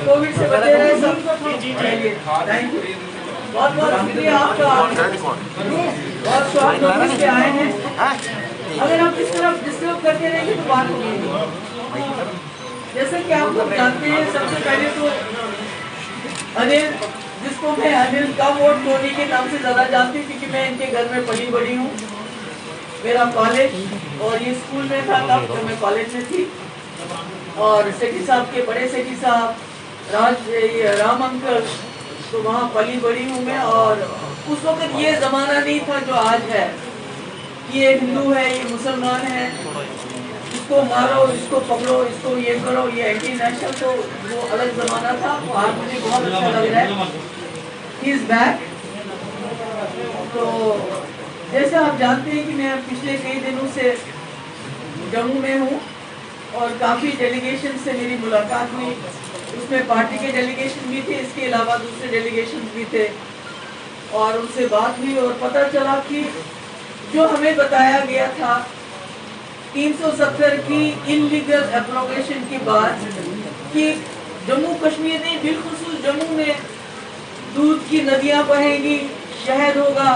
Covid से बचे रहे सब। थैंक यू, बहुत बहुत शुक्रिया आपका। बहुत शौक नोटिस के आए हैं। अगर हम इस तरफ डिस्टर्ब करते रहेंगे तो बात होगी। जैसे कि आप लोग जानते हैं, सबसे पहले तो अनिल, जिसको मैं अनिल कम और टोनी के नाम से ज्यादा जानती हूँ क्योंकि मैं इनके घर में पली बड़ी हूँ। मेरा कॉलेज और ये स्कूल में था तब जब मैं कॉलेज में थी। और सेठी साहब के बड़े सेठी साहब राम अंकल, तो वहाँ पली बड़ी हूँ मैं। और उस वक्त ये जमाना नहीं था जो आज है, ये हिंदू है, ये मुसलमान है, इसको मारो, इसको पकड़ो, इसको ये करो, ये एंटी नेशनल, तो वो अलग जमाना था। तो आज मुझे बहुत अच्छा लग रहा है, ही इज बैक। तो जैसे आप जानते हैं कि मैं पिछले कई दिनों से जम्मू में हूँ और काफ़ी डेलीगेशन से मेरी मुलाकात हुई। उसमें पार्टी के डेलीगेशन भी थे, इसके अलावा दूसरे डेलीगेशन भी थे, और उनसे बात हुई और पता चला कि जो हमें बताया गया था 370 की इनलीगल एप्रोगेशन के बाद कि जम्मू कश्मीर नहीं, बिलखुसूस जम्मू में दूध की नदियां बहेंगी, शहद होगा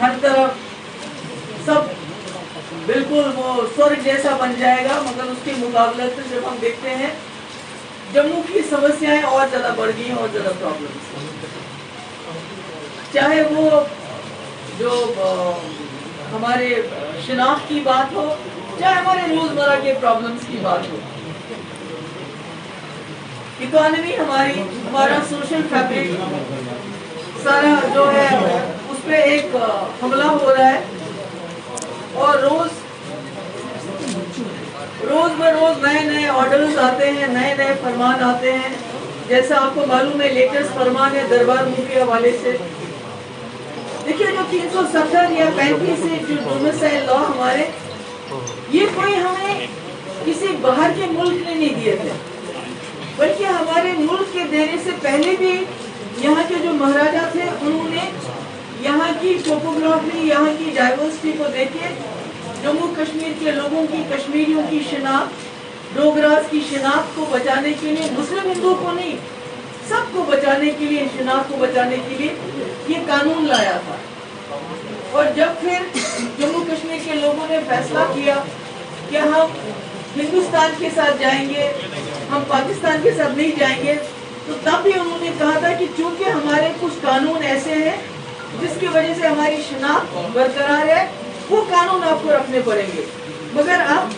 हर तरफ, सब बिल्कुल वो स्वर्ग जैसा बन जाएगा। मगर उसके मुकाबले से जब हम देखते हैं जम्मू की समस्याएं और ज्यादा बढ़ गई हैं और ज्यादा प्रॉब्लम्स, चाहे वो जो हमारे शिनाख्त की बात हो, चाहे हमारे रोजमर्रा के प्रॉब्लम्स की बात हो। इकोनॉमी हमारा सोशल फैब्रिक सारा जो है उस पर एक हमला हो रहा है और रोज बरोज नए नए ऑर्डर्स आते हैं, नए नए फरमान आते हैं। जैसा आपको मालूम है, लेटेस्ट फरमान है दरबार मुंह के हवाले से। देखिए, जो 370 या 35 से जो डोमिसाइल लॉ हमारे, ये कोई हमें किसी बाहर के मुल्क ने नहीं दिए थे, बल्कि हमारे मुल्क के देने से पहले भी यहाँ के जो महाराजा थे उन्होंने यहाँ की टोपोग्राफी, यहाँ की डाइवर्सिटी को देखे जम्मू कश्मीर के लोगों की, कश्मीरियों की शिनाख्त, डोगरास की शिनाख्त को बचाने के लिए, मुस्लिम हिंदुओं को नहीं, सबको बचाने के लिए, शिनाख्त को बचाने के लिए ये कानून लाया था। और जब फिर जम्मू कश्मीर के लोगों ने फैसला किया कि हम हिंदुस्तान के साथ जाएंगे, हम पाकिस्तान के साथ नहीं जाएंगे, तो तब भी उन्होंने कहा था कि चूंकि हमारे कुछ कानून ऐसे हैं जिसकी वजह से हमारी शिनाख्त बरकरार है, वो कानून आपको रखने पड़ेंगे। मगर अब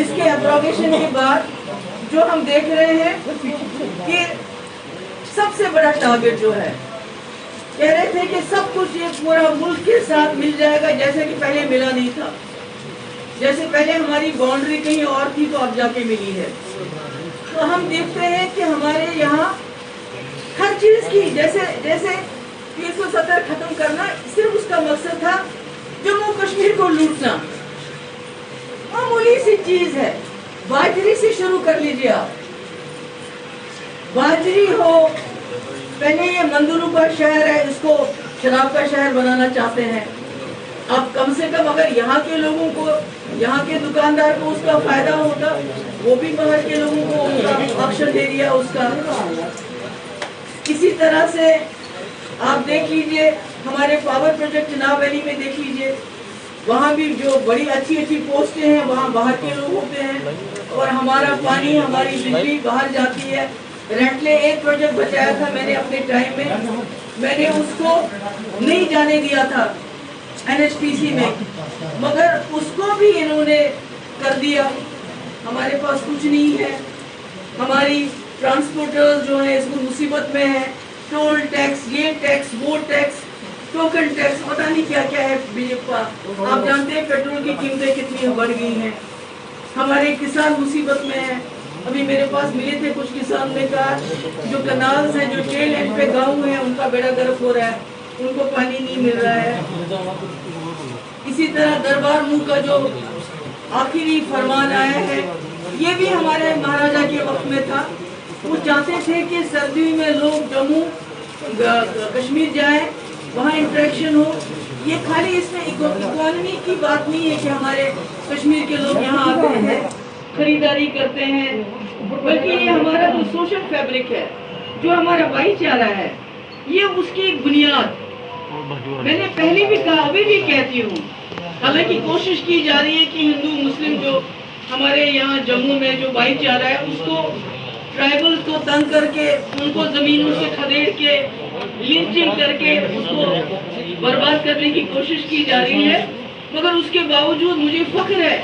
इसके एब्रोगेशन के बाद जो हम देख रहे हैं कि सबसे बड़ा टारगेट जो है, कह रहे थे कि सब कुछ ये पूरा मुल्क के साथ मिल जाएगा, जैसे कि पहले मिला नहीं था। जैसे पहले हमारी बाउंड्री कहीं और थी तो अब जाके मिली है। तो हम देखते हैं कि हमारे यहाँ हर चीज की, जैसे 370 खत्म करना सिर्फ उसका मकसद था जम्मू कश्मीर को लूटना। मामूली सी चीज है, बाजरी से शुरू कर लीजिए आप। बाजरी हो, पहले ये मंदिरों का शहर है, इसको शराब का शहर बनाना चाहते हैं। अब कम से कम अगर यहाँ के लोगों को, यहाँ के दुकानदार को उसका फायदा होता, वो भी बाहर के लोगों को उनका ऑप्शन दे दिया उसका। इसी तरह से आप देख लीजिए हमारे पावर प्रोजेक्ट चनाब वैली में देख लीजिए, वहाँ भी जो बड़ी अच्छी अच्छी पोस्टें हैं वहाँ बाहर के लोग होते हैं और हमारा पानी, हमारी बिजली बाहर जाती है। रेटले एक प्रोजेक्ट बचाया था मैंने अपने टाइम में, मैंने उसको नहीं जाने दिया था NHPC में, मगर उसको भी इन्होंने कर दिया। हमारे पास कुछ नहीं है, हमारी ट्रांसपोर्टर्स जो है इसको मुसीबत में है। टोल टैक्स, ये टैक्स, वो टैक्स, टोकन टैक्स, पता नहीं क्या क्या है बीजेपी। आप जानते हैं पेट्रोल की कीमतें कितनी बढ़ गई हैं। हमारे किसान मुसीबत में है। अभी मेरे पास मिले थे कुछ किसान ने कहा जो कनाल्स हैं, जो टेल एंड पे गाँव है, उनका बेड़ा गर्क हो रहा है, उनको पानी नहीं मिल रहा है। इसी तरह दरबार मुंह का जो आखिरी फरमान आया है, ये भी हमारे महाराजा के वक्त में था। वो चाहते थे कि सर्दी में लोग जम्मू कश्मीर जाएं, वहाँ इंटरेक्शन हो। ये खाली इसमें इकोनॉमी की बात नहीं है कि हमारे कश्मीर के लोग यहाँ आते हैं, खरीदारी करते हैं, बल्कि ये हमारा जो सोशल फैब्रिक है, जो हमारा भाईचारा है, ये उसकी एक बुनियाद। मैंने पहले भी कहा, अभी भी कहती हूँ, हालांकि कोशिश की जा रही है कि हिंदू मुस्लिम जो हमारे यहाँ जम्मू में जो भाईचारा है उसको ट्राइबल को तंग करके, उनको जमीनों से खदेड़ के, लिंचिंग करके उसको बर्बाद करने की कोशिश की जा रही है। मगर उसके बावजूद मुझे फख्र है,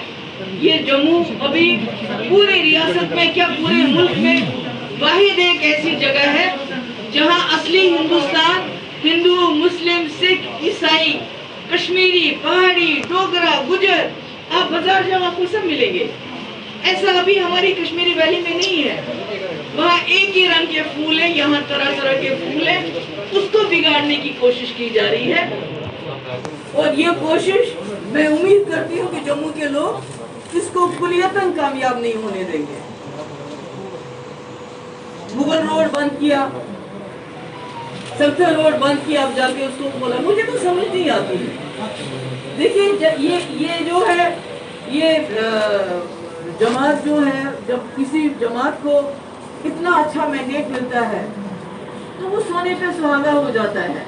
ये जम्मू अभी पूरे रियासत में, क्या पूरे मुल्क में वाहिद एक ऐसी जगह है जहां असली हिंदुस्तान, हिंदू मुस्लिम सिख ईसाई कश्मीरी पहाड़ी डोगरा गुजर, आप बाजार जाओ आपको सब मिलेंगे। ऐसा अभी हमारी कश्मीरी वैली में नहीं है। वहाँ एक ही रंग के फूल है, यहाँ तरह तरह के फूल है, उसको बिगाड़ने की कोशिश की जा रही है। और ये कोशिश मैं उम्मीद करती हूँ कि जम्मू के लोग इसको कुलियतन कामयाब नहीं होने देंगे। मुगल रोड बंद किया, सल्फर रोड बंद किया, अब जाके उसको बोला, मुझे तो समझ नहीं आती। देखिए ये जो है, ये जमात जो है, जब किसी जमात को इतना अच्छा मैंडेट मिलता है तो वो सोने पे सुहागा हो जाता है।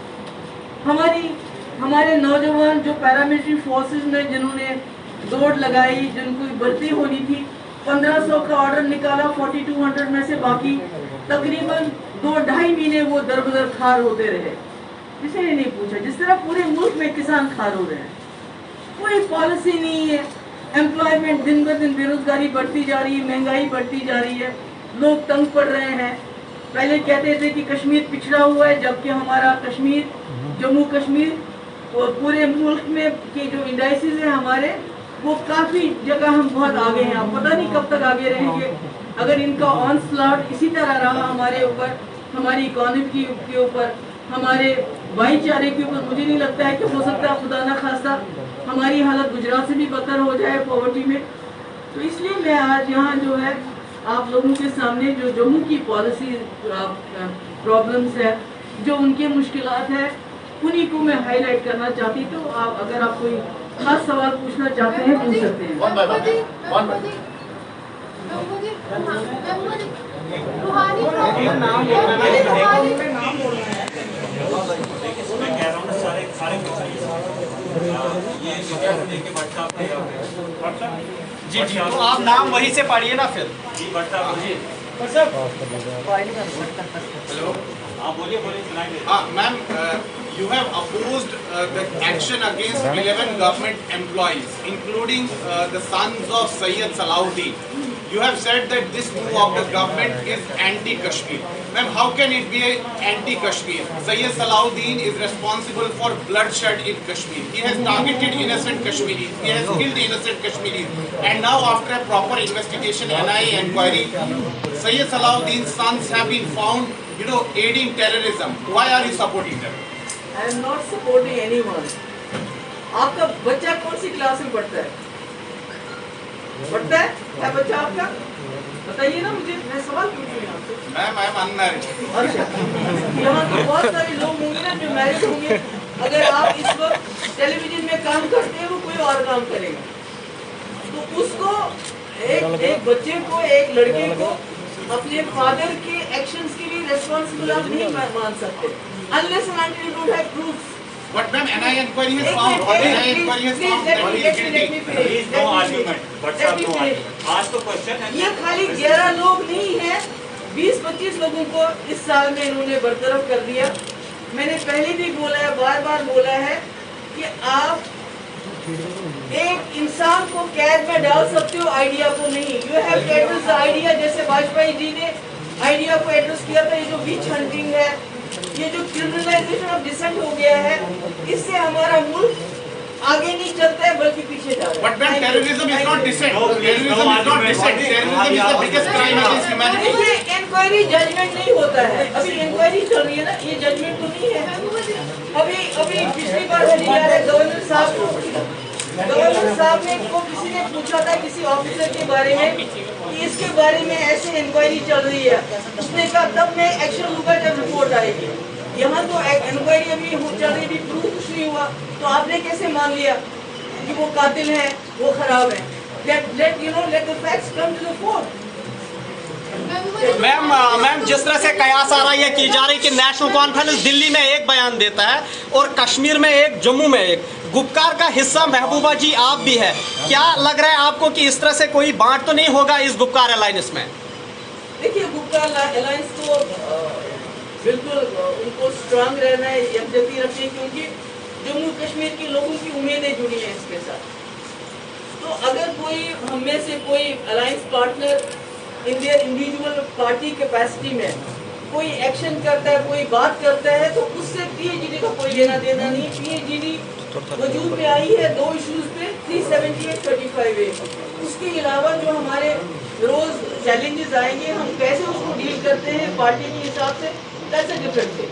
हमारे नौजवान जो पैरामिलिट्री फोर्सेस में जिन्होंने दौड़ लगाई, जिनको भर्ती होनी थी, 1500 का ऑर्डर निकाला, 4200 में से बाकी तकरीबन 2-2.5 महीने वो दरबदर खार होते रहे। किसी ने नहीं पूछा, जिस तरह पूरे मुल्क में किसान खार हो रहे हैं। कोई पॉलिसी नहीं है, एम्प्लॉयमेंट दिन ब दिन, बेरोजगारी बढ़ती जा रही है, महंगाई बढ़ती जा रही है, लोग तंग पड़ रहे हैं। पहले कहते थे कि कश्मीर पिछड़ा हुआ है, जबकि हमारा कश्मीर, जम्मू कश्मीर और पूरे मुल्क में के जो इंडाइसिस है हमारे, वो काफ़ी जगह हम बहुत आगे हैं। आप पता नहीं कब तक आगे रहेंगे। अगर इनका ऑन स्लॉट इसी तरह रहा हमारे ऊपर, हमारी इकोनॉमी के ऊपर, हमारे भाईचारे के ऊपर, मुझे नहीं लगता है कि हो सकता है खुदा ना खास्ता हमारी हालत गुजरात से भी बदतर हो जाए पॉवर्टी में। तो इसलिए मैं आज यहाँ जो है आप लोगों के सामने जो जम्मू की पॉलिसी प्रॉब्लम्स है, जो उनके मुश्किलात है, उन्हीं को मैं हाईलाइट करना चाहती। तो आप अगर आप कोई खास सवाल पूछना चाहते हैं पूछ सकते हैं। जी जी, तो आप नाम वहीं से पढ़िए ना फिर। जी हेलो, बोलिए सुनाइए। Ma'am, you have opposed the action against 11 government employees, including the sons of Sayyid Salahuddin. You have said that this move of the government is anti-Kashmir. Ma'am, how can it be anti-Kashmir? Sayyid Salahuddin is responsible for bloodshed in Kashmir. He has targeted innocent Kashmiris. He has killed innocent Kashmiris. And now, after a proper investigation, NIA inquiry, Sayyid Salahuddin's sons have been found, aiding terrorism. Why are you supporting them? I am not supporting anyone. आपका बच्चा कौन सी class में पढ़ता है? क्या बच्चा आपका? बताइए ना मुझे, मैं सवाल पूछ रही हूँ आपसे। Ma'am, I am unmarried. अच्छा, यहाँ तो बहुत सारे लोग होंगे ना जो मैरिड होंगे। अगर आप इस वक्त टेलीविजन में काम करते हैं, वो कोई और काम करेगा, तो उसको एक बच्चे को, एक लड़के को अपने फादर के एक्शंस के लिए रेस्पॉन्सिबल आप नहीं मान सकते unless and until you don't have proofs. But ma'am, NIA inquiry has found that he is guilty. Please no argument. आज तो क्वेश्चन है। ये खाली 11 लोग नहीं है, 20-25 लोगों को इस साल में इन्होंने बरतरफ कर दिया। मैंने पहले भी बोला है, बार-बार बोला है कि आप एक इंसान को कैद में डाल सकते हो, आइडिया को नहीं। You have to address the idea. जैसे वाजपेयी जी ने आइडिया को एड्रेस किया था, ये जो विच हंटिंग है, ये जो क्रिमिनलाइजेशन ऑफ डिसेंट हो गया है, इससे हमारा मुल्क आगे नहीं चलता है बल्कि पीछे जा रहा है। But ma'am, terrorism is not dissent. Terrorism is not dissent. Terrorism is the biggest crime against humanity. ये इंक्वायरी जजमेंट नहीं होता है। अभी इंक्वायरी चल रही है ना, ये जजमेंट तो नहीं है। अभी पिछली बार गवर्नर साहब ने को किसी ने पूछा था, किसी ऑफिसर के बारे में, कि इसके बारे में ऐसे इंक्वायरी चल रही है। उसने कहा तब मैं एक्शन लूंगा जब रिपोर्ट आएगी। यहाँ तो इंक्वायरी अभी चल रही, प्रूफ कुछ नहीं हुआ, तो आपने कैसे मान लिया कि वो कातिल है, वो खराब है? let the facts come to the fore. Ma'am जिस तरह से कयास आ रहा है, ये की जा रही कि नेशनल कॉन्फ्रेंस दिल्ली में एक बयान देता है और कश्मीर में एक, जम्मू में एक। गुपकार का हिस्सा महबूबा जी आप भी है, क्या लग रहा है आपको कि इस तरह से कोई बांट तो नहीं होगा इस गुपकार अलायंस में? देखिए, गुपकार अलायंस तो बिल्कुल उनको स्ट्रांग रहना है, यकजहती रखनी, क्योंकि जम्मू कश्मीर के लोगों की उम्मीदें जुड़ी हैं इसके साथ। तो अगर कोई हम में से कोई alliance partner individual party capacity में कोई एक्शन करता है, कोई बात करता है, तो उससे पीएचडी का कोई लेना देना नहीं। पीएचडी वजूद में आई है दो इश्यूज पे, 378, 35A। उसके अलावा जो हमारे रोज चैलेंजेस आएंगे, हम कैसे उसको डील करते हैं पार्टी के हिसाब से, दैट्स अ डिफरेंट थिंग।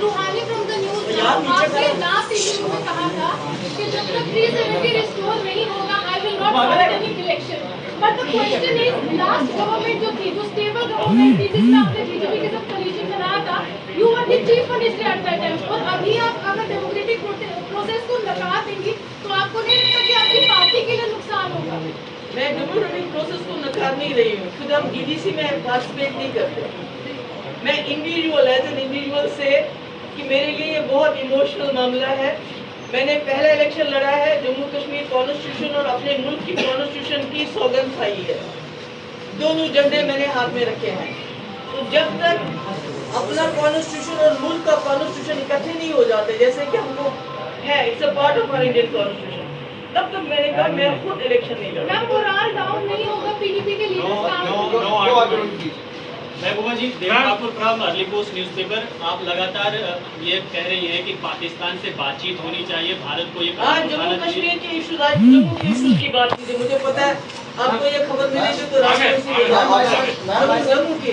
रूहानी फ्रॉम द न्यूज़ आपने लास्ट इंटरव्यू में कहा था कि जब तक 370 रिस्टोर नहीं होगा, I will not call any election. But the question is, last government जो थी, जो स्टेबल गवर्नमेंट थी, जिसमें आपने बीजेपी के साथ कोलिशन बनाया था, you were the chief minister at that time, और अभी आप अगर डेमोक्रेटिक प्रोसेस को नकार देंगी तो आपको नहीं लगता कि आपकी पार्टी के लिए नुकसान होगा? मैं डेमोक्रेटिक प्रोसेस को नकार नहीं रही हूँ, खुद हम डीडीसी में पार्टिसिपेट नहीं करते। मैं इंडिविजुअल एज एन इंडिविजुअल से कि मेरे लिए ये बहुत इमोशनल मामला है। मैंने पहला इलेक्शन लड़ा है, जम्मू कश्मीर कॉन्स्टिट्यूशन और अपने मुल्क की कॉन्स्टिट्यूशन की सौगंध खाई है, दोनों झंडे मैंने हाथ में रखे हैं। तो जब तक अपना कॉन्स्टिट्यूशन और मुल्क का कॉन्स्टिट्यूशन इकट्ठे नहीं हो जाते, जैसे कि हमको है, it's a part of our Indian constitution, तब तक मैंने कहा मैं खुद इलेक्शन नहीं लड़ा। मोरल डाउन नहीं होगा पीडीपी के लीडर्स का? महबूबा जी, देवकापुर फ्रॉम अर्ली पोस्ट न्यूज़पेपर, आप लगातार ये कह रही हैं कि पाकिस्तान से बातचीत होनी चाहिए, भारत को ये आज जम्मू कश्मीर के इश्यूज, आज जम्मू के इश्यूज की बात कीजिए। मुझे पता है आपको ये खबर मिलेगी तो जम्मू की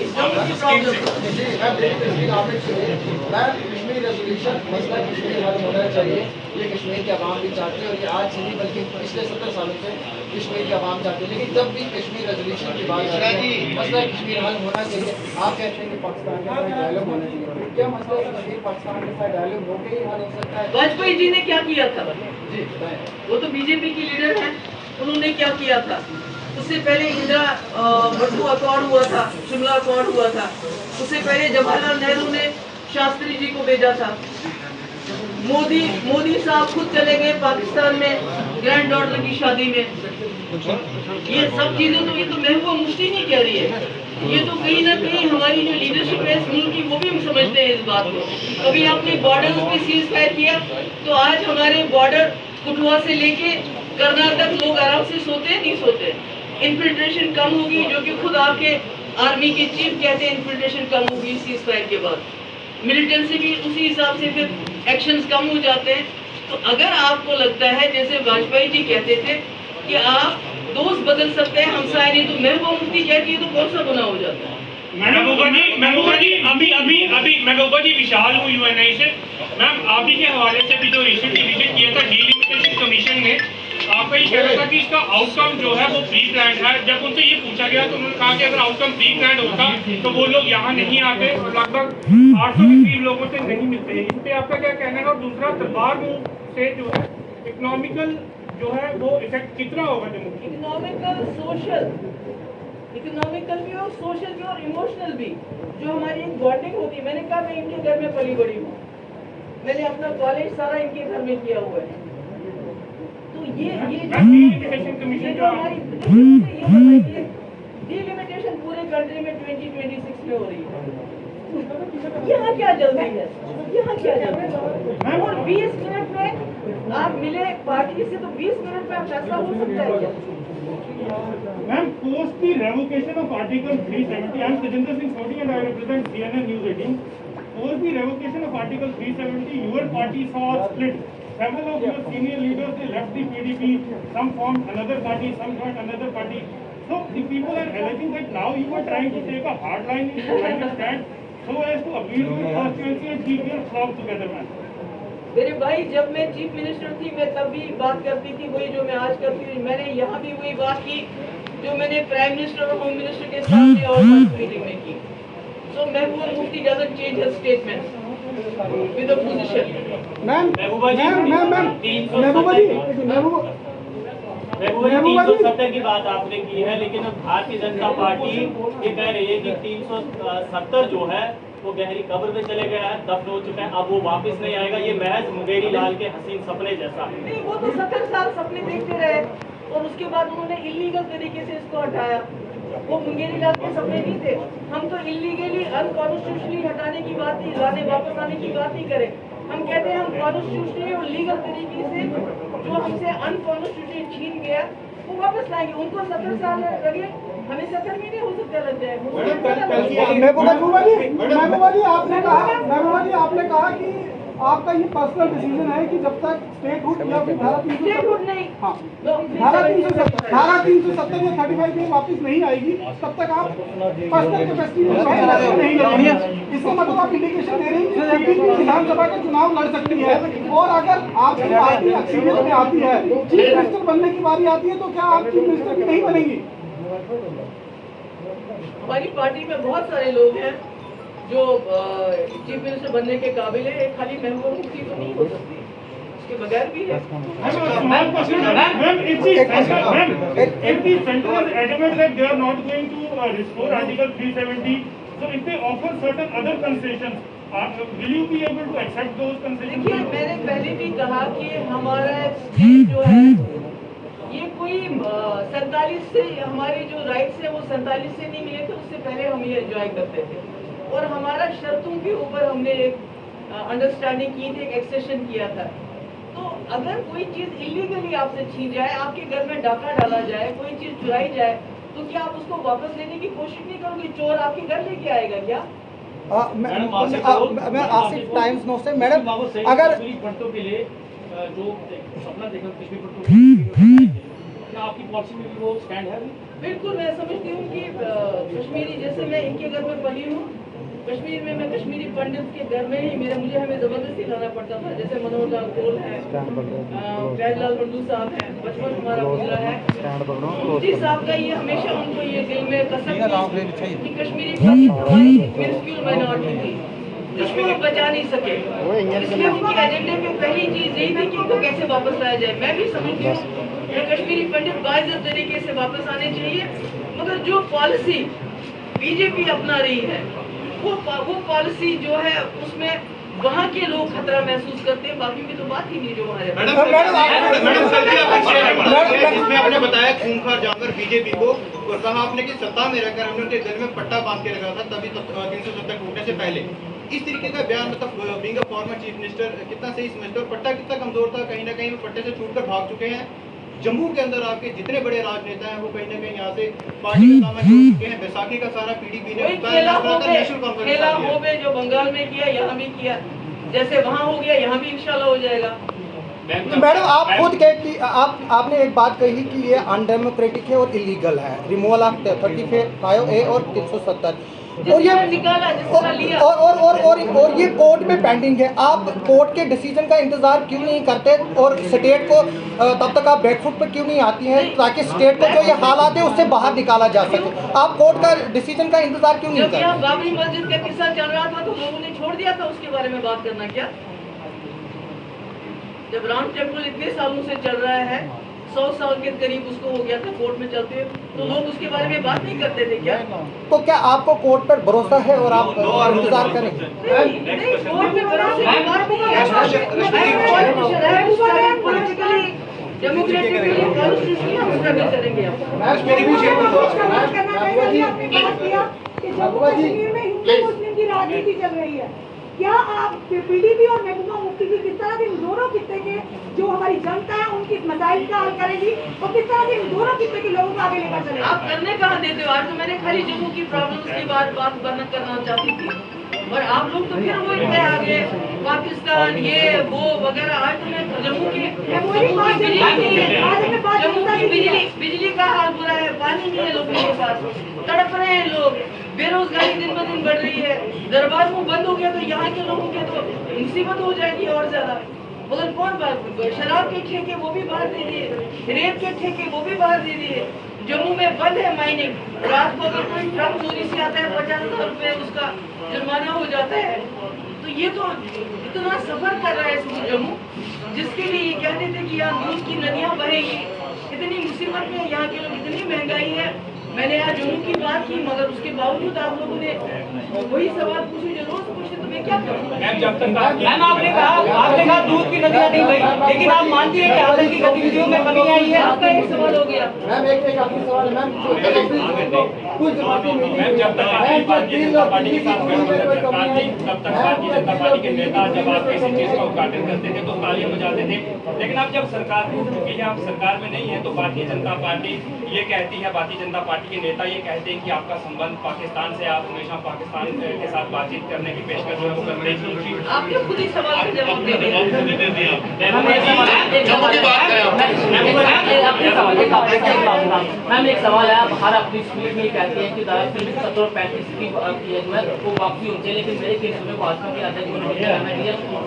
कश्मीर रेजोल्यूशन मसला कश्मीर हल होना चाहिए, ये कश्मीर के अवाम भी चाहते हैं, और ये आज से नहीं बल्कि पिछले 70 सालों से कश्मीर के अवाम चाहते हैं। लेकिन जब भी कश्मीर रेजोल्यूशन की बात आती है, मसला कश्मीर हल होना चाहिए, आप कहते हैं कि पाकिस्तान के साथ डायलॉग होना चाहिए। क्या मसला कश्मीर पाकिस्तान के साथ डायलॉग होकर ही हल हो सकता है? वाजपेयी जी ने क्या किया था? जी बताएं। वो तो बीजेपी की लीडर हैं, उन्होंने क्या किया था? उससे पहले इंदिरा भट्टू अकॉर्ड हुआ था, शिमला अकॉर्ड हुआ था, उससे पहले जवाहरलाल नेहरू ने शास्त्री जी को भेजा था, मोदी साहब खुद चले गए पाकिस्तान में ग्रैंड डॉटर की शादी में। ये सब चीजें तो, ये तो महबूबा मुफ्ती नहीं कह रही है, ये तो कहीं ना कहीं हमारी जो लीडरशिप है इस मुल्क की, वो भी हम समझते हैं इस बात को। कभी आपने बॉर्डर पे सीज फायर किया, तो आज हमारे बॉर्डर कठुआ से लेके करनाल तक लोग आराम से सोते हैं, नहीं सोते। इन्फिल्ट्रेशन कम होगी, जो कि खुद आपके आर्मी के चीफ कहते हैं इन्फिल्ट्रेशन कम होगी सीज फायर के बाद। मिलिटेंसी भी उसी हिसाब से फिर एक्शंस कम हो जाते हैं। तो अगर आपको लगता है जैसे वाजपेयी जी कहते थे कि आप दोस्त बदल सकते हैं, हमसाए नहीं, तो महबूबा मुफ्ती कहती है तो कौन सा गुनाह हो जाता है? महबूबा जी अभी महबूबा जी विशाल हूँ यूएनआई से। मैम आप ही के हवाले से भी जो रिसेंटली विजिट किया था डीलिमिटेशन कमीशन ने, आपका ये कह रहा था कि इसका आउटकम जो है वो प्री प्लान्ड है। जब उनसे ये पूछा गया तो उन्होंने कहा कि अगर आउटकम प्री प्लान्ड होता तो वो लोग यहाँ नहीं आते, और लगभग 800 के करीब लोगों से नहीं मिलते। इस पर आपका क्या कहना है? और दूसरा, दरबार से जो है इकोनॉमिकल जो है वो इफेक्ट कितना होगा जम्मू? इकोनॉमिकल भी और सोशल भी और इमोशनल भी। जो हमारी एक बॉन्डिंग होती है, मैंने कहा मैं इनके घर में पली बड़ी हूँ, मैंने अपना कॉलेज सारा इनके घर में किया हुआ है। तो ये जो हमारी डिलिमिटेशन पूरे कंट्री में 2026 में हो रही है, यहाँ क्या जल्दी है? यहाँ क्या जल्दी है? और 20 मिनट में आप मिले पार्टी से, तो 20 मिनट में फैसला हो सकता है क्या? Ma'am, post the revocation of Article 370, I am Tejinder Singh Sodhi and I represent CNN News 18. Post the revocation of Article 370, your party saw a split. Several of your senior leaders, they left the PDP, some formed another party, some joined another party. So the people are alleging that now you are trying to take a hard line in stand so as to appeal to your constituency and keep your flock together, man. मेरे भाई, जब मैं chief minister थी मैं तब भी बात करती थी वही जो मैं आज करती हूँ। मैंने यहाँ भी वही बात की जो मैंने प्राइम मिनिस्टर और होम मिनिस्टर के सामने और मीटिंग में की। So Mehbooba Mufti doesn't change her statement with a position. Mehbooba ji 370 की बात आपने की है, लेकिन अब भारतीय जनता पार्टी ये कह रही है कि 370 जो है वो गहरी कब्र में चले गया है, दफन हो चुका है, अब वो वापस नहीं आएगा। ये महज मुंगेरी लाल के हसीन सपने जैसा है। नहीं, वो तो 70 साल सपने देखते रहे और उसके बाद उन्होंने इलीगल तरीके से इसको हटाया। वो मुंगेरी लाल के सपने नहीं थे। हम तो इलीगली अनकॉन्स्टिट्यूशनली हटाने की बात नहीं, लाने वापस आने की बात नहीं करें। हम कहते हैं हम कॉन्स्टिट्यूशनली और लीगल तरीके से जो हमसे अनकॉन्स्टिट्यूशनली छीन गया वो वापस लाएंगे। उनको 70 साल लगे, हमें 70 महीने हो सकते लग जाए। महबूबा जी आपने कहा कि आपका ये पर्सनल डिसीजन है कि जब तक स्टेटहुड या फिर धारा 370 नहीं, हाँ धारा 370 या 35 में वापस नहीं आएगी तब तक आप पर्सनल कैपेसिटी नहीं लड़ेंगे। इसका मतलब आप इंडिकेशन दे रही हैं कि विधानसभा का चुनाव लड़ सकती है और अगर आपकी पार्टी अक्सरियत में आती है, चीफ मिनिस्टर बनने की बारी आती है, तो क्या आप चीफ मिनिस्टर की नहीं बनेंगी? हमारी पार्टी में बहुत सारे लोग हैं जो चीफ मिनिस्टर बनने के काबिल है। एक खाली महबूबा मुफ्ती तो नहीं हो सकती, इसके बगैर भी है। If the central is adamant that they are not going to restore Article 370, so if they offer certain other concessions, will you be able to accept those concessions? देखिए, मैंने पहले भी कहा कि हमारा स्टेट जो है ये कोई 47 से हमारे जो राइट्स है वो 47 से नहीं मिले थे, उससे पहले हम ये एंजॉय करते थे और हमारा शर्तों के ऊपर हमने एक अंडरस्टैंडिंग की थी, एक एक्सेशन किया था। तो अगर कोई चीज इलीगली आपसे छीन जाए, आपके घर में डाका डाला जाए, कोई चीज चुराई जाए, तो क्या आप उसको वापस लेने की कोशिश नहीं करोगे? चोर आपके घर लेके आएगा क्या? मैं आसिफ टाइम्स नो से मैडम, अगर पंडितों के लिए जो सपना देखा कश्मीर पंडितों, क्या आपकी पॉलिसी में भी वो स्टैंड है? बिल्कुल, मैं समझती हूँ कि कश्मीरी, जैसे मैं इनके घर में पली हूँ, कश्मीर में मैं कश्मीरी पंडित के घर में ही मुझे हमें जबरदस्ती लाना पड़ता था। जैसे मनोहर लाल कोल है, फैजलाल बंधु साहब हैं, बचपन हमारा गुजरा है। मुफ्ती साहब का ये हमेशा उनको ये दिल में कसम थी कि कश्मीरी पंडित हमारी मिनिस्क्यूल माइनॉरिटी थी, जिसको वो बचा नहीं सके। इसलिए उनकी एजेंडे में पहली चीज यही थी कि उनको कैसे वापस लाया जाए। मैं भी समझती हूँ कि कश्मीरी पंडित बाइज्जत तरीके से वापस आने चाहिए, मगर जो पॉलिसी बीजेपी अपना रही है वो पॉलिसी जो है उसमें वहाँ के लोग खतरा महसूस करते हैं, बाकी की तो बात ही नहीं जो हमारे। इसमें आपने बताया खूंखार जानवर बीजेपी को और कहा आपने कि सत्ता में रहकर हमने उनके दिल में पट्टा बांध के रखा था तभी 370 टूटने से पहले। इस तरीके का बयान मतलब being a former chief minister कितना सही समझते हो? पट्टा कितना कमजोर था? कहीं ना कहीं वो पट्टे से छूटकर भाग चुके हैं। जम्मू के अंदर आपके जितने बड़े राजनेता हैं वो कहीं ना कहीं यहाँ से पार्टी का दामन छोड़ चुके हैं। बैसाखी का सारा पीडीपी ने खेला हो गए जो बंगाल में किया, यहाँ भी किया, जैसे वहाँ हो गया यहाँ भी इंशाल्लाह हो जाएगा। मैडम, आप खुद कहती आपने एक बात कही कि ये अनडेमोक्रेटिक है और इलीगल है, रिमूवल ऑफ 35A और 370 और ये निकाला लिया और ये कोर्ट में पेंडिंग है। आप कोर्ट के डिसीजन का इंतजार क्यों नहीं करते और स्टेट को तब तक आप बैकफुट पर क्यों नहीं आती हैं ताकि स्टेट को जो ये हालात है उससे बाहर निकाला जा सके? आप कोर्ट का डिसीजन का इंतजार क्यों नहीं करते? जब यहाँ बाबरी मस्जिद का किस्सा चल रहा था तो लोगों ने छोड़ दिया था उसके बारे में बात करना। क्या जब राम टेम्पल इतने सालों से चल रहा है, 100 साल के करीब उसको हो गया था कोर्ट में चलते हुए, तो लोग उसके बारे में बात नहीं करते थे क्या? तो क्या आपको कोर्ट पर भरोसा है और आप इंतजार करेंगे? नहीं, कोर्ट में भरोसे की बात नहीं है। पॉलिटिकली डेमोक्रेटिकली कॉन्स्टिट्यूशनली हम स्ट्रगल करेंगे। राजनीति चल रही है, क्या आप पीडीपी और महबूबा मुफ्ती की किस तरह से इन दोनों खित्ते के जो हमारी जनता है उनकी मसाइल का हल करेगी और किस तरह से इन दोनों खित्ते के लोगों को आगे लेकर चलेगी? आप करने कहाँ देते हो? आज तो मैंने खाली जम्मू की प्रॉब्लम्स की बात बंद करना चाहती थी और आप लोग तो फिर वो इतने आगे पाकिस्तान ये वो वगैरह। आज तो मैं जम्मू की बिजली का हाल बुरा है, पानी नहीं है लोगों के पास, तड़प रहे हैं लोग, बेरोजगारी दिन ब दिन बढ़ रही है। दरबार मुंह बंद हो गया तो यहाँ के लोगों के तो मुसीबत हो जाएगी और ज्यादा। मगर कौन बात, शराब के ठेके वो भी बाहर दे दिए, रेत के ठेके वो भी बाहर दे दिए। जम्मू में बंद है माइनिंग, रात को अगर कोई ट्रक चोरी से आता है 50,000 रुपए उसका जुर्माना हो जाता है। तो ये तो इतना सफर कर रहा है जम्मू, जिसके लिए ये कहते थे कि यहाँ दूध की नदियाँ बहेगी, इतनी मुसीबत में यहाँ के लोग, इतनी महंगाई है। मैंने यहाँ जुनून की बात की, मगर उसके बावजूद आप लोगों ने वही सवाल पूछे जो रोज पूछे, तो मैं क्या करूँ? मैम आपने कहा दूध की नदियाँ नहीं बही, लेकिन आप मानती है कि आतंकी की गतिविधियों में कमी आई है। आपका एक सवाल हो गया मैम, एक आखिरी सवाल है मैम, कुछ जमाती मैम, जब तक आपकी भारतीय जनता पार्टी के साथ सरकार थी तब तक भारतीय जनता पार्टी के नेता जब आप किसी चीज का उद्घाटन करते थे तो तालियां बजाते थे, लेकिन अब जब सरकार टूट चुकी है, आप सरकार में नहीं है, तो भारतीय जनता पार्टी ये कहती है, भारतीय जनता पार्टी के नेता ये कहते हैं कि आपका संबंध पाकिस्तान से, आप हमेशा पाकिस्तान के साथ बातचीत करने की पेशकश जो है वो करते हैं। आपने खुद ही सवाल का जवाब दे दिया। मैम एक सवाल है, आप हर अपनी स्पीच में कहते हैं कि 1735 की जो है वो वापसी होनी चाहिए, लेकिन मेरे केस में भाजपा के अध्यक्ष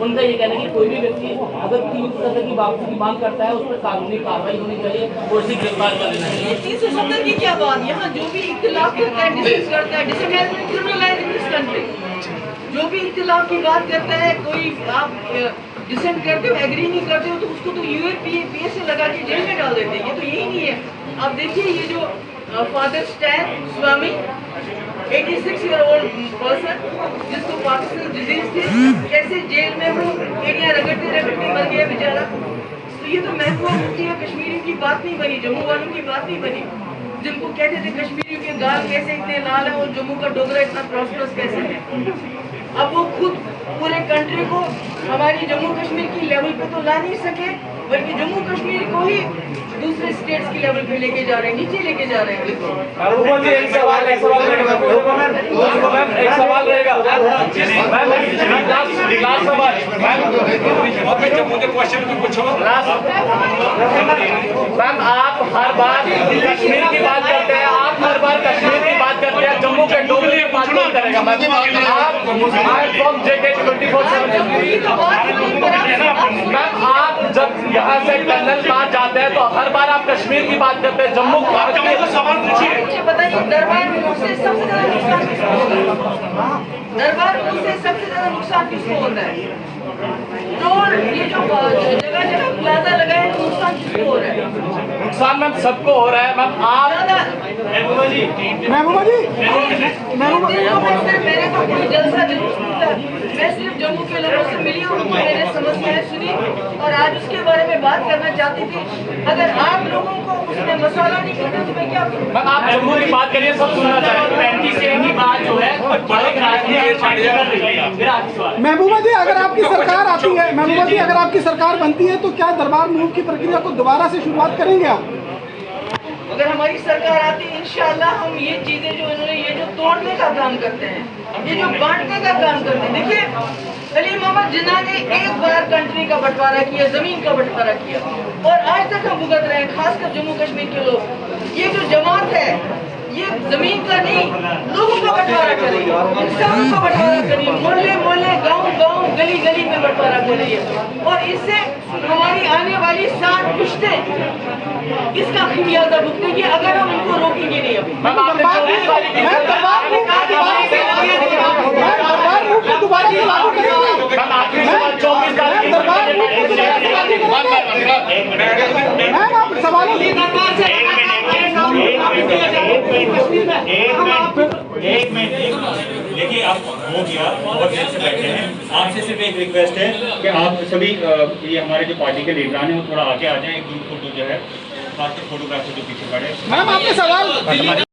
उनका ये कहना है कि कोई भी व्यक्ति अगर 370 की वापसी की मांग करता है उस पर कानूनी कार्रवाई होनी चाहिए और उसे गिरफ्तार कर लेना चाहिए। 370 की क्या बात, यहाँ जो भी इख्तिलाफ करता है, डिस्कस करता है, जो भी इख्तिलाफ की बात करता है, कोई आप डिसेंट करते हो, एग्री नहीं करते हो, तो उसको तो यूएपीए से लगा के जेल में डाल देते हैं। ये तो यही नहीं है। आप देखिए ये जो फादर स्टैन स्वामी 86 ईयर ओल्ड पर्सन जिसको पार्किंसन डिजीज थी, कैसे जेल में वो एरिया रगड़ते रगड़ते मर गया बेचारा। तो ये तो महबूबा मुफ्ती और कश्मीरियों की बात नहीं बनी, जम्मू वालों की बात नहीं बनी, जिनको कहते थे कश्मीरियों के गाल कैसे इतने लाल है और जम्मू का डोगरा इतना प्रॉस्परस कैसे है। अब वो खुद पूरे कंट्री को हमारी जम्मू कश्मीर की लेवल पे तो ला नहीं सके, बल्कि जम्मू कश्मीर को ही दूसरे स्टेट्स की लेवल पे लेके जा रहे हैं, नीचे लेके जा रहे हैं। एक सवाल रहेगा मैम, आप हर बार कश्मीर की बात करते हैं, आप हर बार कश्मीर की बात करते हैं, जम्मू के डोगरे की बात नहीं करेगा मैम। मैम आप जब यहाँ से कर्नल बात जाते हैं तो हर बार आप कश्मीर की बात करते हैं, जम्मू सवाल पूछिए। बताइए दरबार मुझसे सबसे ज्यादा नुकसान किसको होता है? दरबार मुझसे सबसे ज्यादा नुकसान किसको होता है? रोड ये जो जगह जगह प्लाजा लगा है, नुकसान किसको हो रहा है? नुकसान मैम सबको हो रहा है। मैम आप महबूबा जी मैंने तो कोई जलसा जुलूस नहीं था, मैं सिर्फ जम्मू के लोगों से मिली और मैंने समस्याएं सुनी और आज उसके बारे में बात करना चाहती थी। अगर आप लोगों को उसमें मसाला नहीं करना तो मैं क्या करूँ? मैम आप जम्मू की बात करिए, सब सुनना चाहिए। 35 की बात जो है महबूबा जी, अगर आपकी सरकार आती है, महबूबा जी अगर आपकी सरकार बनती है तो क्या दरबार मूव की प्रक्रिया को दोबारा से शुरुआत करेंगे आप? अगर हमारी सरकार आती है इंशाल्लाह हम ये चीजें जो इन्होंने ये जो तोड़ने का काम करते हैं, ये जो बांटने का काम करते हैं, देखिए अली मोहम्मद जिन्ना ने एक बार कंट्री का बंटवारा किया, जमीन का बंटवारा किया और आज तक हम भुगत रहे हैं, खासकर जम्मू कश्मीर के लोग। ये जो जमात है ये जमीन का नहीं, लोगों का बंटवारा कर रही है, इंसानों का बंटवारा कर रही है, मोहल्ले मोहल्ले गांव गांव गली गली में बंटवारा कर रही है और इससे हमारी आने वाली 60 पुश्तें इसका खमियाजा भुगतेंगी अगर हम उनको रोकेंगे नहीं। अभी एक मिनट देखिए, आप हो गया बहुत देर से बैठे हैं, आपसे सिर्फ एक रिक्वेस्ट है कि आप सभी ये हमारे जो पार्टी के लीडरान हैं वो थोड़ा आगे आ जाएं, एक ग्रुप फोटो जो है खासकर फोटोग्राफर जो पीछे खड़े। मैम आपके सवाल